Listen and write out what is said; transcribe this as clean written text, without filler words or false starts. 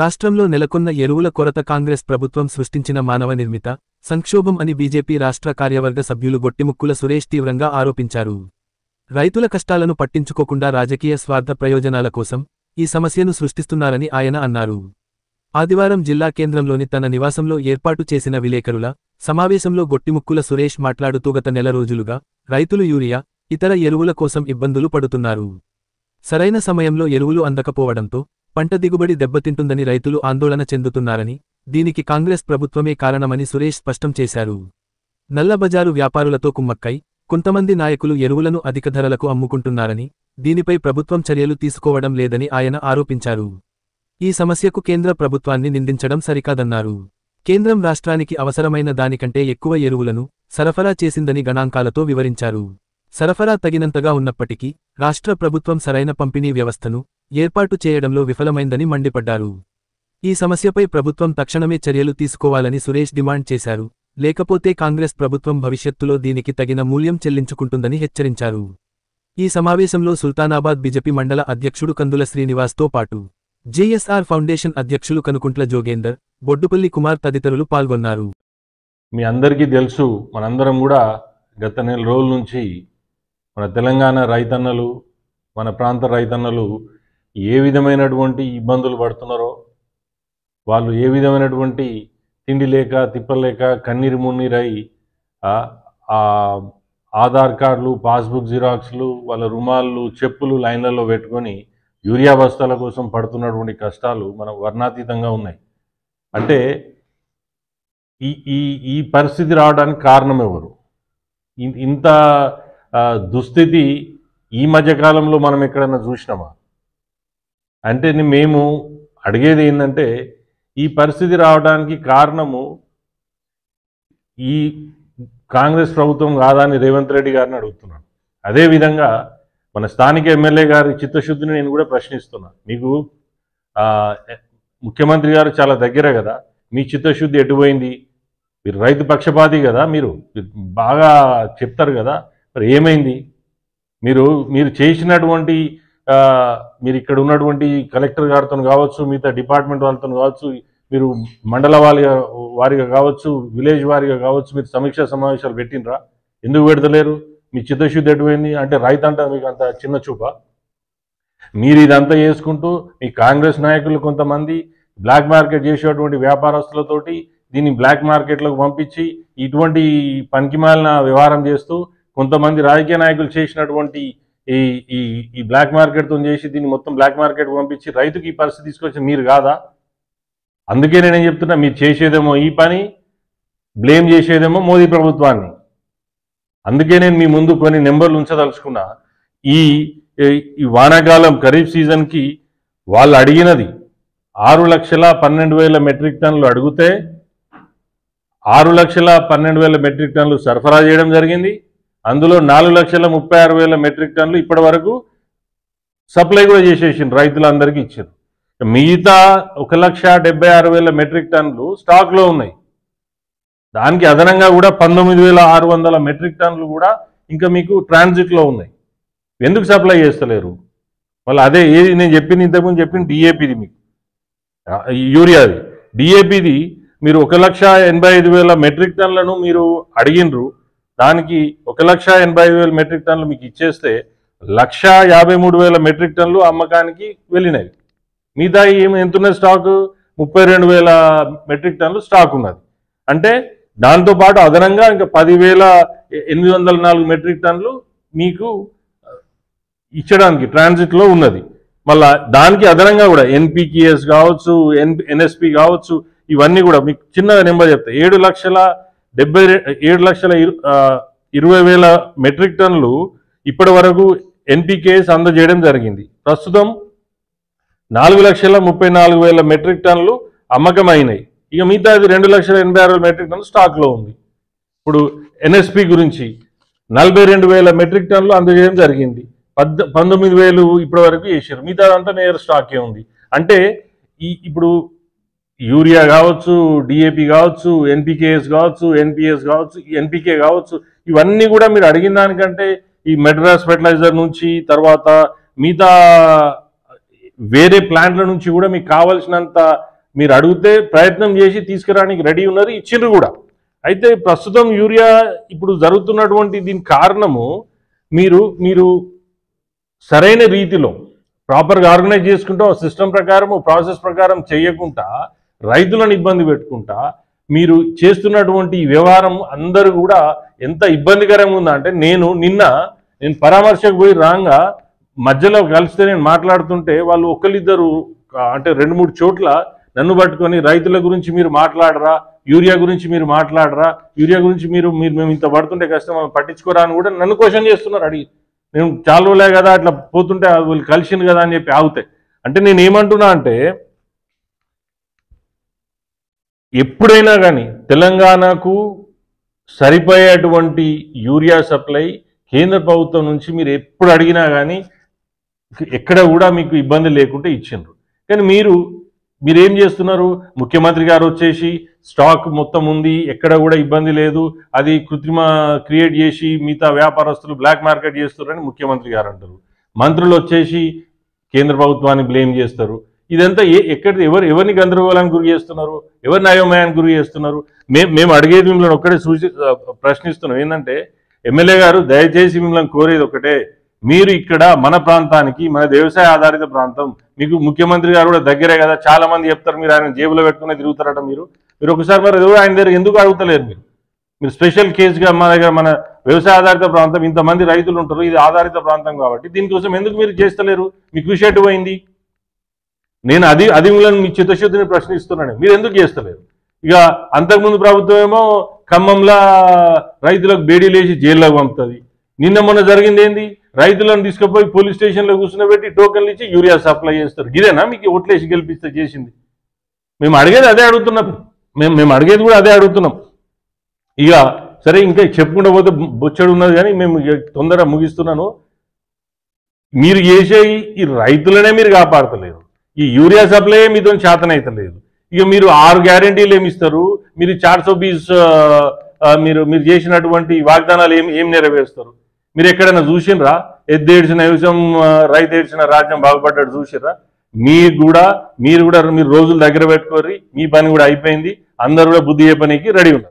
రాష్ట్రంలో నెలకొన్న ఎరువుల కొరత కాంగ్రెస్ ప్రభుత్వం సృష్టించిన మానవ నిర్మిత సంక్షోభం అని బీజేపీ రాష్ట్ర కార్యవర్గ సభ్యులు గొట్టిముక్కుల సురేష్ తీవ్రంగా ఆరోపించారు. రైతుల కష్టాలను పట్టించుకోకుండా రాజకీయ స్వార్థ ప్రయోజనాల కోసం ఈ సమస్యను సృష్టిస్తున్నారని ఆయన అన్నారు. ఆదివారం జిల్లా కేంద్రంలోని తన నివాసంలో ఏర్పాటు చేసిన విలేకరుల సమావేశంలో గొట్టిముక్కుల సురేష్ మాట్లాడుతూ గత నెల రోజులుగా రైతులు యూరియా, ఇతర ఎరువుల కోసం ఇబ్బందులు పడుతున్నారు. సరైన సమయంలో ఎరువులు అందకపోవడంతో పంట దిగుబడి దెబ్బతింటుందని రైతులు ఆందోళన చెందుతున్నారని, దీనికి కాంగ్రెస్ ప్రభుత్వమే కారణమని సురేష్ స్పష్టం చేశారు. నల్లబజారు వ్యాపారులతో కుమ్మక్కై కొంతమంది నాయకులు ఎరువులను అధిక ధరలకు అమ్ముకుంటున్నారని, దీనిపై ప్రభుత్వం చర్యలు తీసుకోవడం లేదని ఆయన ఆరోపించారు. ఈ సమస్యకు కేంద్ర ప్రభుత్వాన్ని నిందించడం సరికాదన్నారు. కేంద్రం రాష్ట్రానికి అవసరమైన దానికంటే ఎక్కువ ఎరువులను సరఫరా చేసిందని గణాంకాలతో వివరించారు. సరఫరా తగినంతగా ఉన్నప్పటికీ రాష్ట్ర ప్రభుత్వం సరైన పంపిణీ వ్యవస్థను ఏర్పాటు చేయడంలో విఫలమైందని మండిపడ్డారు. ఈ సమస్యపై ప్రభుత్వం తక్షణమే చర్యలు తీసుకోవాలని సురేష్ డిమాండ్ చేశారు. లేకపోతే కాంగ్రెస్ ప్రభుత్వం భవిష్యత్తులో దీనికి తగిన మూల్యం చెల్లించుకుంటుందని హెచ్చరించారు. ఈ సమావేశంలో సుల్తానాబాద్ బీజేపీ మండల అధ్యక్షుడు కందుల శ్రీనివాస్తో పాటు జేఎస్ఆర్ ఫౌండేషన్ అధ్యక్షులు కనుకుంట్ల జోగేందర్, బొడ్డుపల్లి కుమార్ తదితరులు పాల్గొన్నారు. మీ అందరికీ తెలుసు, మనందరం కూడా గత నెల రోజుల నుంచి మన తెలంగాణ రైతన్నలు, మన ప్రాంత రైతన్నలు ఏ విధమైనటువంటి ఇబ్బందులు పడుతున్నారో, వాళ్ళు ఏ విధమైనటువంటి తిండి లేక తిప్పలేక కన్నీరు మున్నీరై ఆధార్ కార్డులు, పాస్బుక్ జిరాక్స్లు, వాళ్ళ రుమాళ్ళు, చెప్పులు లైన్లలో పెట్టుకొని యూరియా బస్తాల కోసం పడుతున్నటువంటి కష్టాలు మనం వర్ణాతీతంగా ఉన్నాయి. అంటే ఈ పరిస్థితి రావడానికి కారణం ఎవరు? ఇంత దుస్థితి ఈ మధ్యకాలంలో మనం ఎక్కడైనా చూసినామా? అంటే మేము అడిగేది ఏంటంటే, ఈ పరిస్థితి రావడానికి కారణము ఈ కాంగ్రెస్ ప్రభుత్వం కాదని రేవంత్ రెడ్డి గారిని అడుగుతున్నాను. అదేవిధంగా మన స్థానిక ఎమ్మెల్యే గారి చిత్తశుద్ధిని నేను కూడా ప్రశ్నిస్తున్నాను. మీకు ముఖ్యమంత్రి గారు చాలా దగ్గర కదా, మీ చిత్తశుద్ధి ఎటుపోయింది? మీరు రైతు పక్షపాతి కదా, మీరు బాగా చెప్తారు కదా, మరి ఏమైంది? మీరు చేసినటువంటి మీరు ఇక్కడ ఉన్నటువంటి కలెక్టర్ గారితో కావచ్చు, మిగతా డిపార్ట్మెంట్ వాళ్ళతో కావచ్చు, మీరు మండల వారిగా కావచ్చు, విలేజ్ వారిగా కావచ్చు, మీరు సమీక్షా సమావేశాలు పెట్టినరా? ఎందుకు పెడతలేరు? మీ చిత్తశుద్ధి ఎటుపోయింది? అంటే రైతు అంటే మీకు అంత చిన్న చూపా? మీరు ఇదంతా చేసుకుంటూ మీ కాంగ్రెస్ నాయకులు కొంతమంది బ్లాక్ మార్కెట్ చేసేటువంటి వ్యాపారస్తులతోటి దీన్ని బ్లాక్ మార్కెట్లోకి పంపించి ఇటువంటి పనికిమాలిన వ్యవహారం చేస్తూ, కొంతమంది రాజకీయ నాయకులు చేసినటువంటి ఈ బ్లాక్ మార్కెట్తో చేసి దీన్ని మొత్తం బ్లాక్ మార్కెట్కి పంపించి రైతుకి ఈ పరిస్థితి తీసుకొచ్చి మీరు కాదా? అందుకే నేనేం చెప్తున్నా, మీరు చేసేదేమో ఈ పని, బ్లేమ్ చేసేదేమో మోదీ ప్రభుత్వాన్ని. అందుకే నేను మీ ముందు కొన్ని నెంబర్లు ఉంచదలుచుకున్నా. ఈ వానాకాలం ఖరీఫ్ సీజన్కి వాళ్ళు అడిగినది 6,12,000 మెట్రిక్ టన్నులు అడిగితే 6,12,000 మెట్రిక్ టన్నులు సరఫరా చేయడం జరిగింది. అందులో 4,36,000 మెట్రిక్ టన్నులు ఇప్పటి వరకు సప్లై కూడా చేసేసింది, రైతులందరికీ ఇచ్చారు. మిగతా 1,76,000 మెట్రిక్ టన్నులు స్టాక్లో ఉన్నాయి. దానికి అదనంగా కూడా 19,600 మెట్రిక్ టన్నులు కూడా ఇంకా మీకు ట్రాన్సిట్లో ఉన్నాయి. ఎందుకు సప్లై చేస్తలేరు? మళ్ళీ అదే ఏది నేను చెప్పింది, ఇంతకుముందు చెప్పిన డిఏపిది, మీకు యూరియాది డిఏపిది మీరు 1,85,000 మెట్రిక్ టన్నులను మీరు అడిగినరు. దానికి 1,85,000 మెట్రిక్ టన్నులు మీకు ఇచ్చేస్తే 1,53,000 మెట్రిక్ టన్నులు అమ్మకానికి వెళ్ళినాయి. మిగతా ఎంతున్నది స్టాకు? 32,000 మెట్రిక్ టన్నులు స్టాక్ ఉన్నది. అంటే దాంతోపాటు అదనంగా ఇంకా 10,804 మెట్రిక్ టన్నులు మీకు ఇచ్చడానికి ట్రాన్సిట్లో ఉన్నది. మళ్ళా దానికి అదనంగా కూడా ఎన్పికేఎస్ కావచ్చు, ఎన్ఎస్పి కావచ్చు, ఇవన్నీ కూడా మీకు చిన్నగా నెంబర్ చెప్తా. 7,20,000 మెట్రిక్ టన్నులు ఇప్పటి వరకు ఎన్పికేఎస్ అందజేయడం జరిగింది. ప్రస్తుతం 4,34,000 మెట్రిక్ టన్నులు అమ్మకం అయినాయి. ఇక మిగతాది 2,86,000 మెట్రిక్ టన్నులు స్టాక్లో ఉంది. ఇప్పుడు ఎన్ఎస్పి గురించి 42,000 మెట్రిక్ టన్నులు అందజేయడం జరిగింది. 19,000 ఇప్పటి వరకు వేసారు. మిగతాదంతా నేర్ స్టాకే ఉంది. అంటే ఇప్పుడు యూరియా కావచ్చు, డిఏపి కావచ్చు, ఎన్పికేఎస్ కావచ్చు, ఎన్పిఎస్ కావచ్చు, ఎన్పికే కావచ్చు, ఇవన్నీ కూడా మీరు అడిగిన దానికంటే ఈ మెడ్రాస్ ఫెర్టిలైజర్ నుంచి తర్వాత మిగతా వేరే ప్లాంట్ల నుంచి కూడా మీకు కావాల్సినంత మీరు అడిగితే ప్రయత్నం చేసి తీసుకురానికి రెడీ ఉన్నారు, ఇచ్చిండ్రు కూడా. అయితే ప్రస్తుతం యూరియా ఇప్పుడు జరుగుతున్నటువంటి దీని కారణము మీరు సరైన రీతిలో ప్రాపర్గా ఆర్గనైజ్ చేసుకుంటూ సిస్టమ్ ప్రకారం ప్రాసెస్ ప్రకారం చేయకుండా రైతులను ఇబ్బంది పెట్టుకుంటా మీరు చేస్తున్నటువంటి ఈ వ్యవహారం అందరూ కూడా ఎంత ఇబ్బందికరంగా ఉందా అంటే, నిన్న పరామర్శకు పోయి రాగా మధ్యలో కలిస్తే నేను మాట్లాడుతుంటే వాళ్ళు ఒకళ్ళిద్దరు అంటే 2-3 చోట్ల నన్ను పట్టుకొని రైతుల గురించి మీరు మాట్లాడరా, యూరియా గురించి మీరు మాట్లాడరా, యూరియా గురించి మేము ఇంత పడుతుంటే కష్టం పట్టించుకోరా అని కూడా నన్ను క్వశ్చన్ చేస్తున్నారు. అడిగి నేను చాలా రోజులే కదా అట్లా పోతుంటే వాళ్ళు కలిసింది కదా అని చెప్పి ఆగుతాయి. అంటే నేను ఏమంటున్నా అంటే, ఎప్పుడైనా కానీ తెలంగాణకు సరిపోయేటువంటి యూరియా సప్లై కేంద్ర ప్రభుత్వం నుంచి మీరు ఎప్పుడు అడిగినా కానీ ఎక్కడ కూడా మీకు ఇబ్బంది లేకుంటే ఇచ్చిండ్రు. కానీ మీరేం చేస్తున్నారు, ముఖ్యమంత్రి గారు వచ్చేసి స్టాక్ మొత్తం ఉంది, ఎక్కడ కూడా ఇబ్బంది లేదు, అది క్రియేట్ చేసి మిగతా వ్యాపారస్తులు బ్లాక్ మార్కెట్ చేస్తున్నారని ముఖ్యమంత్రి గారు అంటారు. మంత్రులు వచ్చేసి కేంద్ర ప్రభుత్వాన్ని బ్లేమ్ చేస్తారు. ఇదంతా ఎవరిని గందరగోళానికి గురి చేస్తున్నారు, ఎవరిని అయోమయానికి గురి చేస్తున్నారు? మేము అడిగేది మిమ్మల్ని ఒక్కటే ప్రశ్నిస్తున్నాం ఏంటంటే, ఎమ్మెల్యే గారు దయచేసి మిమ్మల్ని కోరేది ఒకటే, మీరు ఇక్కడ మన ప్రాంతానికి, మన వ్యవసాయ ఆధారిత ప్రాంతం, మీకు ముఖ్యమంత్రి గారు కూడా దగ్గరే కదా, చాలా మంది చెప్తారు మీరు ఆయన జేబులో పెట్టుకునే తిరుగుతారట. మీరు ఒకసారి మరి ఆయన దగ్గర ఎందుకు అడుగుతలేరు? మీరు స్పెషల్ కేసుగా మా దగ్గర మన వ్యవసాయ ఆధారిత ప్రాంతం, ఇంతమంది రైతులు ఉంటారు, ఇది ఆధారిత ప్రాంతం కాబట్టి దీనికోసం ఎందుకు మీరు చేస్తలేరు? మీ కృషి ఎటుపోయింది? నేను అది మిమ్మల్ని మీ చిత్తశుద్ధిని ప్రశ్నిస్తున్నాను, మీరు ఎందుకు చేస్తలేరు? ఇక అంతకుముందు ప్రభుత్వం ఏమో ఖమ్మంలో రైతులకు బేడీలేసి జైల్లోకి పంపుతుంది. నిన్న మొన్న జరిగింది ఏంది? రైతులను తీసుకుపోయి పోలీస్ స్టేషన్లో కూర్చున్నబెట్టి టోకన్లు ఇచ్చి యూరియా సప్లై చేస్తారు. ఇదేనా మీకు ఓట్లేసి గెలిపిస్తే చేసింది? మేము అడిగేది అదే అడుగుతున్నాం, మేము అడిగేది కూడా అదే అడుగుతున్నాం. ఇక సరే, ఇంకా చెప్పుకుంటూ పోతే బొచ్చడు ఉన్నది, కానీ మేము తొందరగా ముగిస్తున్నాను. మీరు చేసే ఈ రైతులనే మీరు కాపాడతలేరు, ఈ యూరియా సప్లై మీతో చేతనైతలేదు. ఇక మీరు 6 గ్యారెంటీలు ఏమిస్తారు? మీరు 420 మీరు చేసినటువంటి వాగ్దానాలు ఏం నెరవేరుస్తారు? మీరు ఎక్కడైనా చూసినరా? ఎద్దేడ్చిన వ్యవసాయం, రైతు ఏడ్చిన రాజ్యం బాగుపడ్డాడు చూసిర్రా? మీరు రోజులు దగ్గర పెట్టుకోర్రి, మీ పని కూడా అయిపోయింది, అందరూ కూడా బుద్ధి చెప్పనీకి రెడీ ఉన్నారు.